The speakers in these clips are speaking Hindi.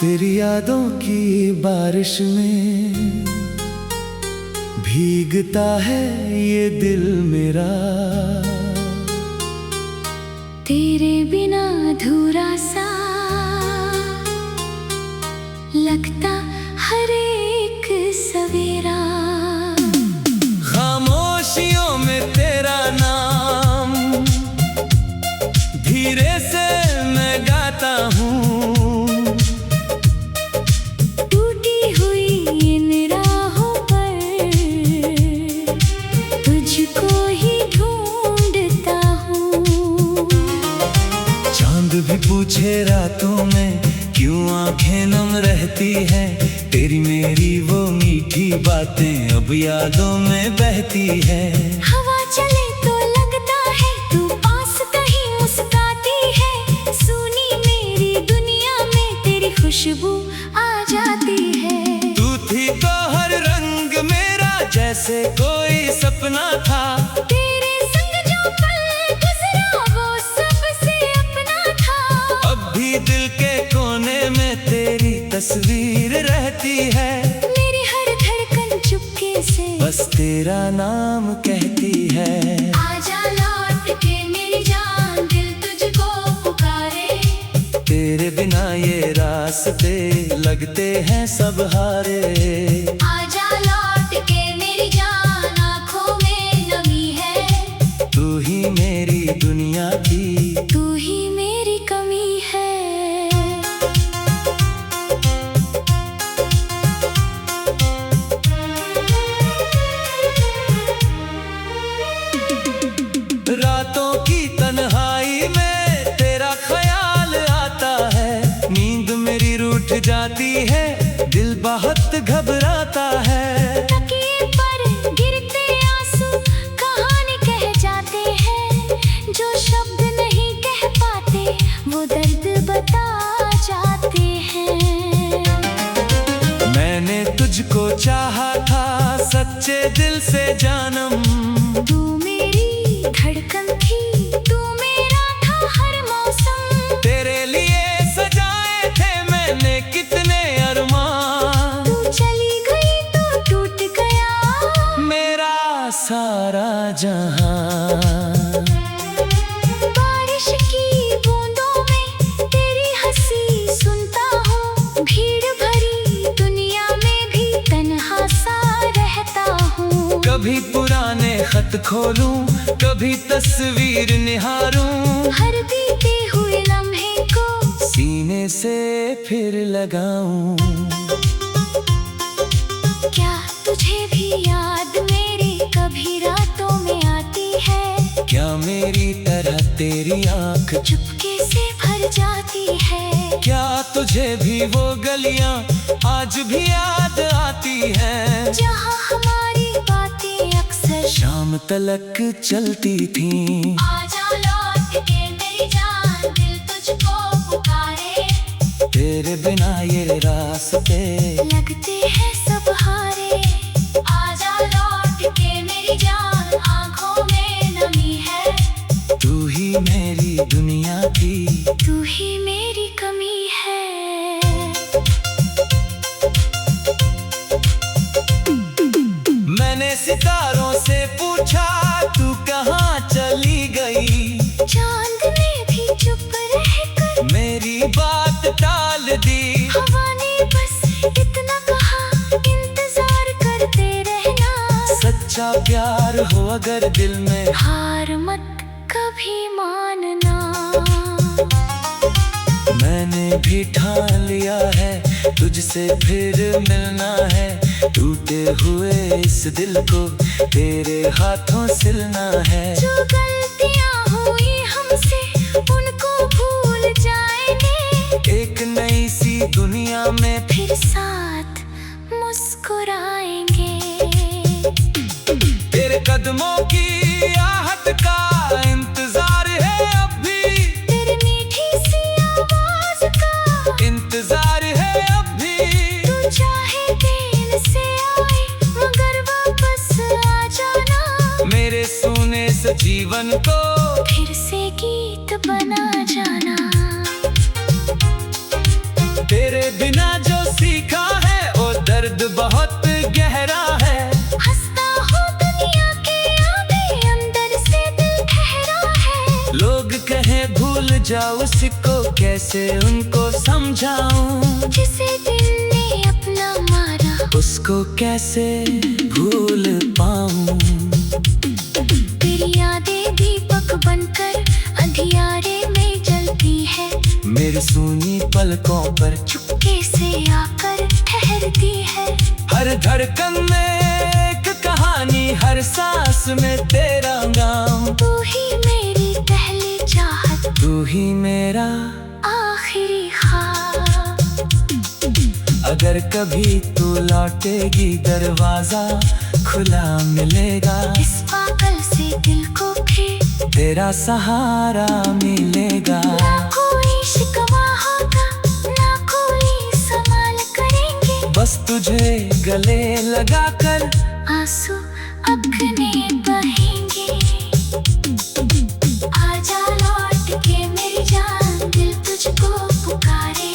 तेरी यादों की बारिश में भीगता है ये दिल मेरा। तेरे बिना अधूरा सा लगता हर एक सवेरा। खामोशियों में तेरा नाम धीरे से मैं गाता हूँ। भी पूछे रातों में क्यों आंखें नम रहती हैं। तेरी मेरी वो मीठी बातें अब यादों में बहती है। हवा चले तो लगता है तू पास कहीं मुस्काती है। सुनी मेरी दुनिया में तेरी खुशबू आ जाती है। तू थी तो हर रंग मेरा जैसे कोई सपना था। तेरे संग जो पल गुजरा वो सबसे अपना था। अब भी दिल के कोने में तेरी तस्वीर रहती है। मेरी हर धड़कन चुपके से बस तेरा नाम कहती है। आजा लौट के मेरी जान दिल तुझको पुकारे। तेरे बिना ये रास्ते लगते हैं सब हारे। आजा लौट के मेरी जान आँखों में नमी है। तू ही मेरी दुनिया की, तू ही मेरी कमी है। रातों की तन्हाई में तेरा ख्याल आता है। नींद मेरी रूठ जाती है, दिल बहुत घबराता है। तकिए पर गिरते आंसू कहानी कह जाते हैं। जो शब्द नहीं कह पाते वो दर्द बता जाते हैं। मैंने तुझको चाहा था सच्चे दिल से जानम। तू मेरी धड़कन थी, तू मेरा था हर मौसम। तेरे लिए सजाए थे मैंने कितने अरमान। तू चली गई तो टूट गया मेरा सारा जहां। बारिश की बूंदों में तेरी हंसी सुनता हूँ। भीड़ भरी दुनिया में भी तन्हा सा रहता हूँ। कभी पुराने खत खोलूं, कभी तस्वीर निहारूं। हर बीते हुए लम्हे को सीने से फिर लगाऊं। क्या तुझे भी याद मेरी कभी रातों में आती है। क्या मेरी तरह तेरी आंख चुपके से भर जाती है। क्या तुझे भी वो गलियां आज भी याद आती हैं। जहाँ हमारी बातें अक्सर शाम तलक चलती थीं। आजा लौट के मेरी जान दिल तुझको पुकारे। तेरे बिना ये रास्ते लगते हैं सब हारे। आजा लौट के मेरी जान आँखों में नमी है। तू ही मेरी दुनिया की, तू ही मेरी कमी है। मैंने सितारों से पूछा तू कहाँ चली गई। चांद ने भी चुप रहकर मेरी बात टाल दी। हवा ने बस इतना कहा इंतजार करते रहना। सच्चा प्यार हो अगर दिल में हार मत कभी मानना। मैंने भी ठान लिया है तुझसे फिर मिलना है। टूटे हुए इस दिल को तेरे हाथों सिलना है। जो गलतियाँ हुई हमसे उनको भूल जाएंगे। एक नई सी दुनिया में फिर साथ मुस्कुराएंगे। तेरे कदमों की का इंतजार है अब भी, तेरी मीठी सी आवाज का इंतजार है अब भी। तू चाहे दिन से आए मगर वापस आ जाना, मेरे सोने से जीवन को फिर से गीत बना जाना। तेरे बिना जो सीखा है वो दर्द बहुत गहरा है। हंसता हूँ दुनिया के आगे, अंदर से दिल ठहरा है। लोग कहे भूल जाओ उसको, कैसे उनको समझाऊं। जिसे दिल ने अपना मारा, उसको कैसे भूल पाऊं। तेरी यादें दीपक बनकर अंधियारे में जलती है, मेरी सूनी पलकों पर चुपके से आकर ठहरती है। हर धड़कन में एक कहानी, हर सांस में तेरा नाम। तू ही मेरी पहली चाहत, तू ही मेरा आखिरी ख्वाब। अगर कभी तू लौटेगी दरवाजा खुला मिलेगा। इस पागल से दिल को फिर तेरा सहारा मिलेगा। ना कोई शिकवा होगा, ना कोई सवाल करेंगे। बस तुझे गले लगाकर आंसू अपने बहेंगे। आजा लौट के मेरी जान, दिल तुझको पुकारे।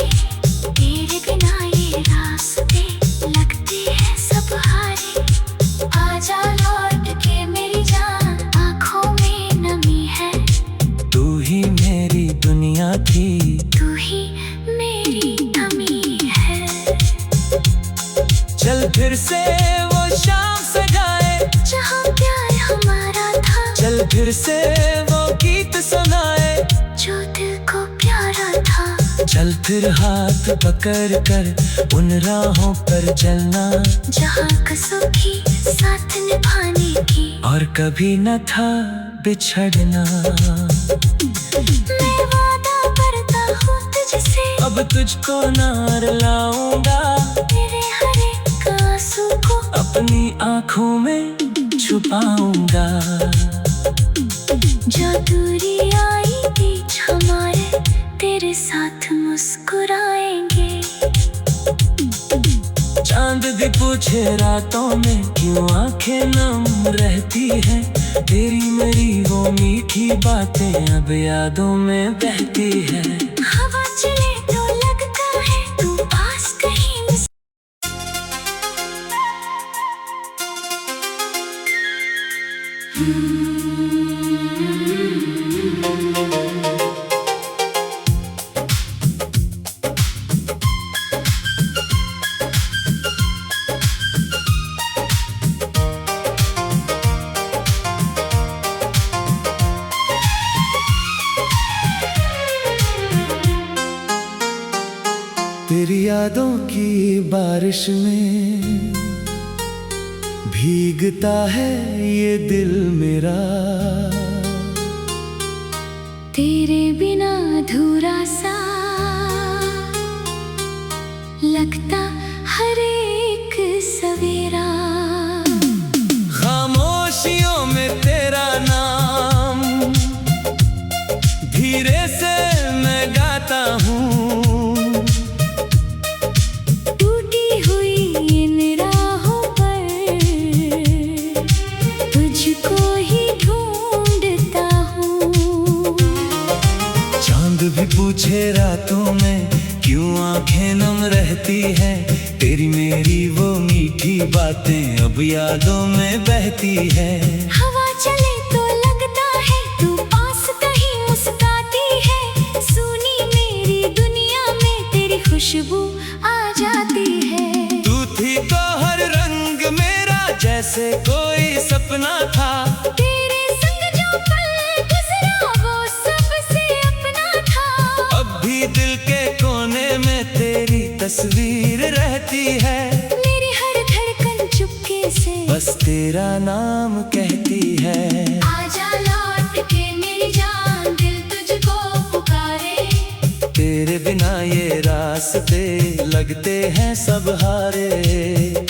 तेरे बिना ये रास्ते लगते हैं सब हारे। आजा लौट के मेरी जान, आँखों में नमी है। तू ही मेरी दुनिया थी, तू ही मेरी थमी है। चल फिर से वो शाम सजाए, जहाँ प्यार हमारा था। चल फिर से वो गीत सुनाए, जो दिल को प्यारा था। चल फिर हाथ पकड़ कर उन राहों पर चलना, जहाँ कसों की साथ निभाने की और कभी न था बिछड़ना। मैं वादा करता हूँ तुझसे, अब तुझको ना रुलाऊंगा। तेरे हर एक आंसू को अपनी आँखों में छुपाऊंगा। जो दूरी आई बीच हमारे, तेरे साथ मुस्कुराएंगे। चांद भी पूछे रातों में क्यों आंखें नम रहती हैं। तेरी मेरी वो मीठी बातें अब यादों में बहती है। हवा चले तो लगता है तू पास कहीं मुझसे। तेरी यादों की बारिश में भीगता है ये दिल मेरा। तेरे बिना अधूरा सा लगता हर एक सवेरा। खामोशियों में तेरा नाम धीरे से मैं गाता हूँ। टूटी हुई इन राहों पर तुझको ही ढूंढता हूँ। चांद भी पूछे रातों में क्यों आंखें नम रहती हैं। तेरी मेरी वो मीठी बातें अब यादों में बहती है। हवा चले तो लगता है तू पास कहीं मुस्काती है। सुनी मेरी दुनिया में तेरी खुशबू आ जाती है। तू थी तो हर रंग मेरा जैसे कोई सपना था। तेरे संग जो पल गुजरा वो सबसे अपना था। अब भी दिल के कोने में तेरी तस्वीर रहती है। मेरी हर धड़कन चुपके से बस तेरा नाम कहती है। आजा लौट के मेरी जान, दिल तुझको पुकारे। तेरे बिना ये रास्ते लगते हैं सब हारे।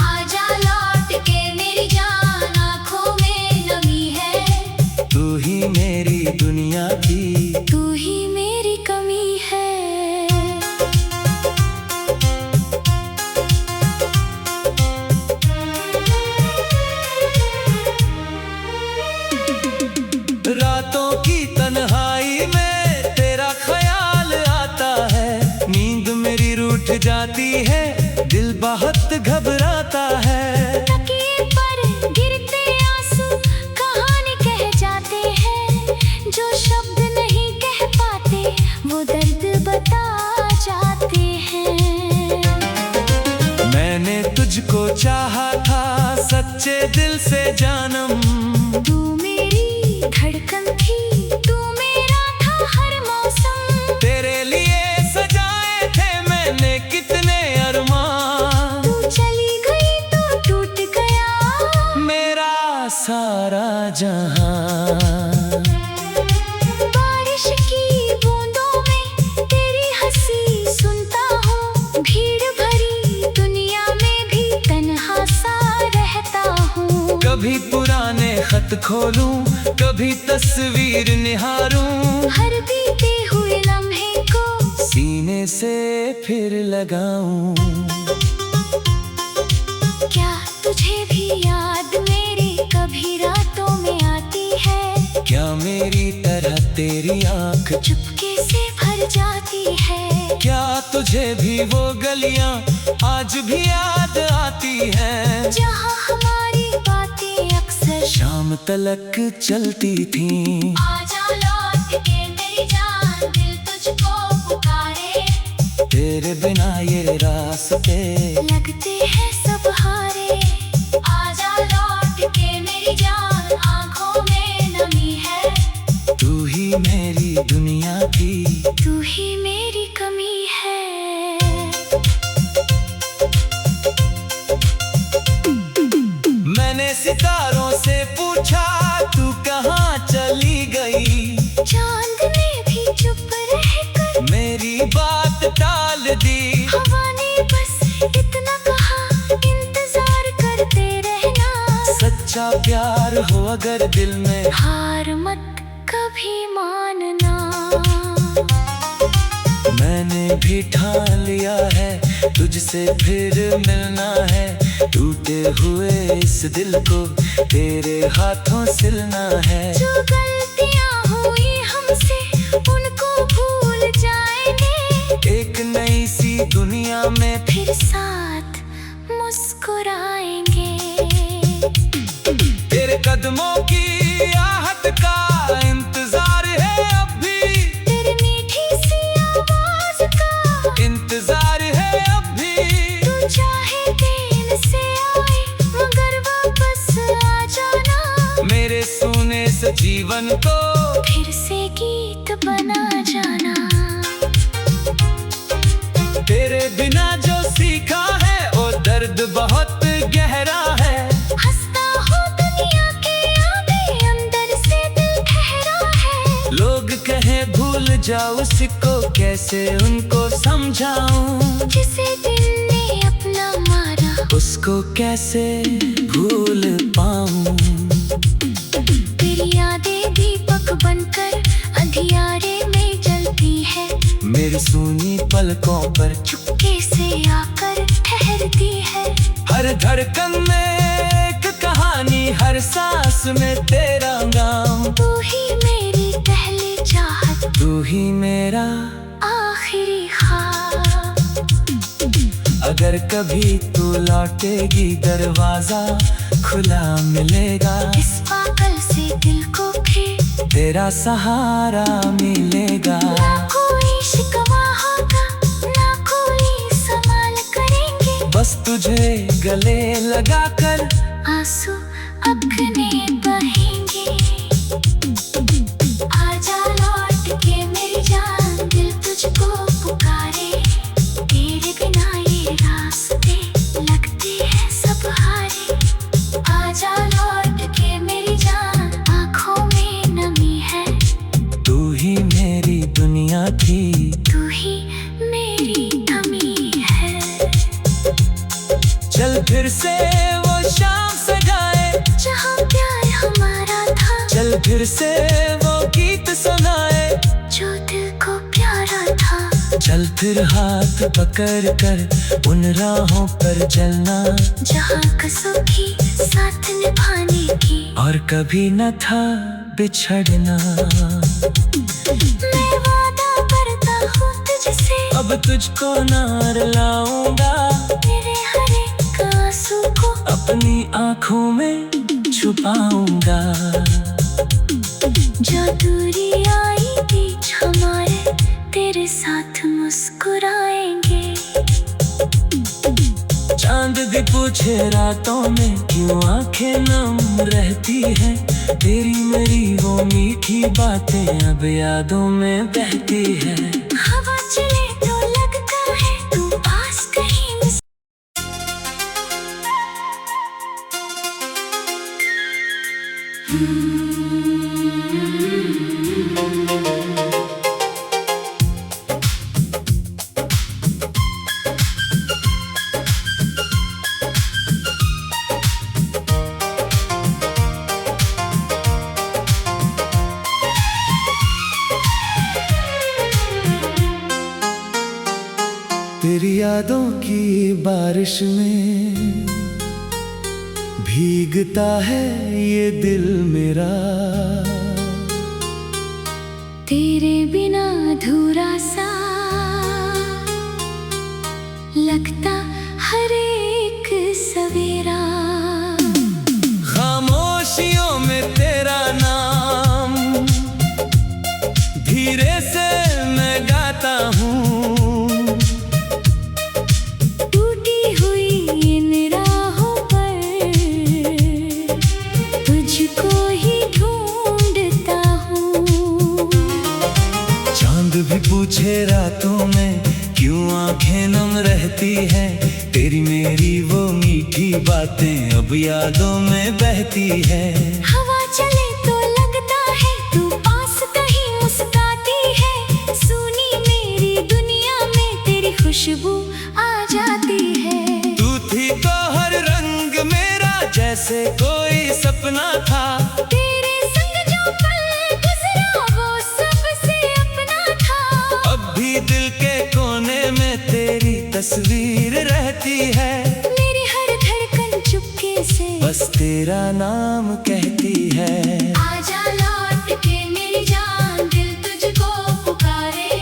आजा लौट के मेरी जान, आँखों में नमी है। तू ही बहुत घबराता है। तकिए पर गिरते आंसू कहानी कह जाते हैं, जो शब्द नहीं कह पाते वो दर्द बता जाते हैं। मैंने तुझको चाहा था सच्चे दिल से जानम, तू मेरी धड़कन थी, तू मेरा था हर मौसम। तेरे लिए सजाए थे मैंने कितने अरमान। तू चली गई तो टूट गया मेरा सारा जहां। बारिश की बूंदों में तेरी हंसी सुनता हूँ, भीड़ भरी दुनिया में भी तन्हा सा रहता हूँ। कभी पुराने खत खोलूं, कभी तस्वीर निहारूं, हर बीते हुए लम्हे को सीने से फिर लगाऊं। क्या तुझे भी याद मेरी कभी रातों में आती है? क्या मेरी तरह तेरी आंख चुपके से भर जाती है? क्या तुझे भी वो गलियां आज भी याद आती हैं, जहाँ हमारी बातें अक्सर शाम तलक चलती थीं। आजा लौट के मेरी जान, दिल तुझको पुकारे। तेरे बिना ये रास्ते लगते हैं सब हारे। आजा लौट के मेरी जान, आंखों में नमी है। तू ही मेरी दुनिया की, तू ही मेरी कमी है। मैंने सितारों से पूछा तू कहाँ चली गई, चांद ने भी चुप रहकर मेरी बात टाल दी। हवा ने बस इतना कहा, इंतजार करते रहना। सच्चा प्यार हो अगर दिल में, हार मत कभी मानना। मैंने भी ठान लिया है तुझसे फिर मिलना है। टूटे हुए इस दिल को तेरे हाथों सिलना है। जो गलतियां हुई हमसे उनको भूल जाएंगे, एक नई सी दुनिया में फिर साथ मुस्कुराएंगे। तेरे कदमों की आहट का इंतजार है अब भी, तेरी मीठी सी आवाज का इंतजार है अब भी। तू चाहे दिन से आए मगर वापस आ जाना, मेरे सोने से जीवन को फिर से गीत बना जाना। तेरे बिना जो सीखा है वो दर्द बहुत गहरा है। हंसता हो दुनिया के आगे, अंदर से दिल ठहरा है। लोग कहे भूल जाओ उसको, कैसे उनको समझाऊं। जिसे दिल ने अपना मारा, उसको कैसे भूल पाऊं। तेरी यादें दीपक बनकर अंधियारे में जलती है। मेरी सूनी पलकों पर चुपके से आकर ठहरती है। हर धड़कन में एक कहानी, हर सांस में तेरा नाम। तू ही मेरी पहली चाहत, तू ही मेरा आखिरी ख्वाब। अगर कभी तू लौटेगी दरवाजा खुला मिलेगा। इस पागल से दिल को फिर तेरा सहारा मिलेगा। ना कोई शिकवा होगा, ना कोई सवाल करेंगे। बस तुझे गले लगाकर आंसू अपने बहेंगे। आजा लौट के मेरी जान, दिल तुझको पुकारे। तेरे बिना ये रास्ते लगते हैं सब हारे। आजा लौट के मेरी जान, आंखों में नमी है। तू ही मेरी दुनिया थी, तू ही मेरी कमी है। चल फिर से वो शाम सजाए जहाँ प्यार हमारा था, चल फिर से वो गीत सुनाए जो दिल को प्यारा था। चल फिर हाथ पकड़ कर उन राहों पर चलना, जहाँ कसम की साथ निभाने की और कभी न था बिछड़ना। मैं वादा करता हूँ तुझसे तुझसे अब तुझको ना रुलाऊंगा, मेरे हर एक आंसू को अपनी आँखों में छुपाऊंगा। जो दूरी आई बीच हमारे, तेरे साथ मुस्कुराएंगे। चांद भी पूछे रातों में क्यों आंखें नम रहती है, तेरी मेरी वो मीठी बातें अब यादों में बहती है। हवा चले तो लगता है तू पास कहीं मिस। तेरी यादों की बारिश में भीगता है ये दिल मेरा, तेरे बिना अधूरा सा लगता हर एक सवेरा। खामोशियों में तेरा नाम धीरे से मैं गाता हूँ, भी पूछे रातों में क्यों आंखें नम रहती है, तेरी मेरी वो मीठी बातें अब यादों में बहती है। हवा चले तो लगता है तू पास कहीं मुस्कुराती है, सुनी मेरी दुनिया में तेरी खुशबू आ जाती है। तू थी तो हर रंग मेरा जैसे कोई सपना था, तेरे संग जो पल गुजरा वो सबसे अपना था। अब भी दिल के कोने में तेरी तस्वीर रहती है, मेरी हर धड़कन चुपके से बस तेरा नाम कहती है। आजा लौट के मेरी जान, दिल तुझको पुकारे।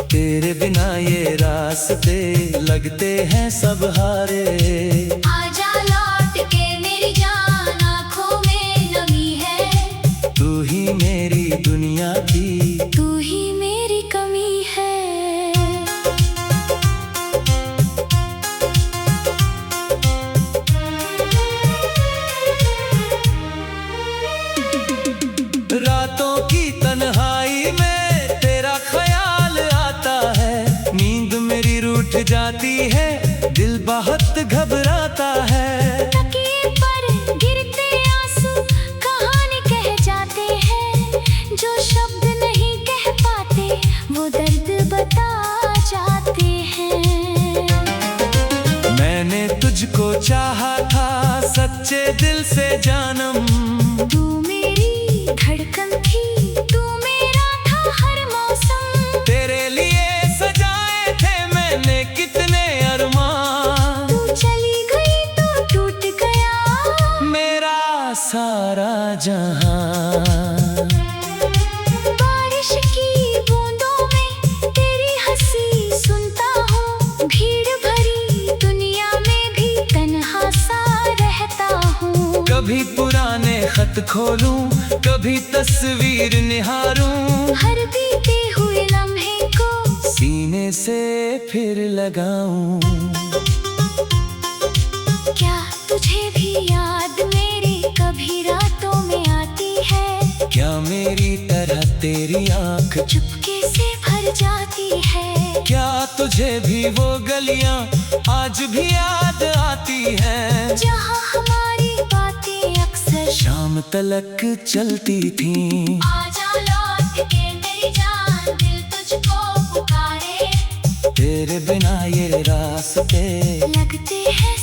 तेरे बिना ये रास्ते लगते हैं सब हारे। आजा लौट के मेरी जान, आँखों में नमी है। तू ही मेरी दुनिया की, तू ही मेरी कमी है। रातों की तन्हाई में तेरा ख्याल आता है, नींद मेरी रूठ जाती है, दिल बहुत घबराता है। तकिए पर गिरते आंसू कहानी कह जाते हैं, जो शब्द नहीं कह पाते वो दर्द बता जाते हैं। मैंने तुझको चाहा था सच्चे दिल से जानम, तू मेरी धड़कन थी, तू मेरा था हर मौसम। तेरे लिए सजाए थे मैंने कितने अरमान, तू चली गई तो टूट गया मेरा सारा जहां। बारिश की बूंदों में तेरी हंसी सुनता हूँ, भीड़ भरी दुनिया में भी तन्हा सा रहता हूँ। कभी पुराने खत खोलूं, कभी तस्वीर निहारूं, हर बीते हुए लम्हे को सीने से फिर लगाऊं। क्या तुझे भी याद मेरी कभी रातों में आती है? क्या मेरी तरह तेरी आंख चुपके से भर जाती है? क्या तुझे भी वो गलियां आज भी याद आती हैं, जहाँ हमारी बातें अक्सर शाम तलक चलती थीं। आजा लौट के मेरी जान, दिल तुझको पुकारे। तेरे बिना ये रास्ते लगते हैं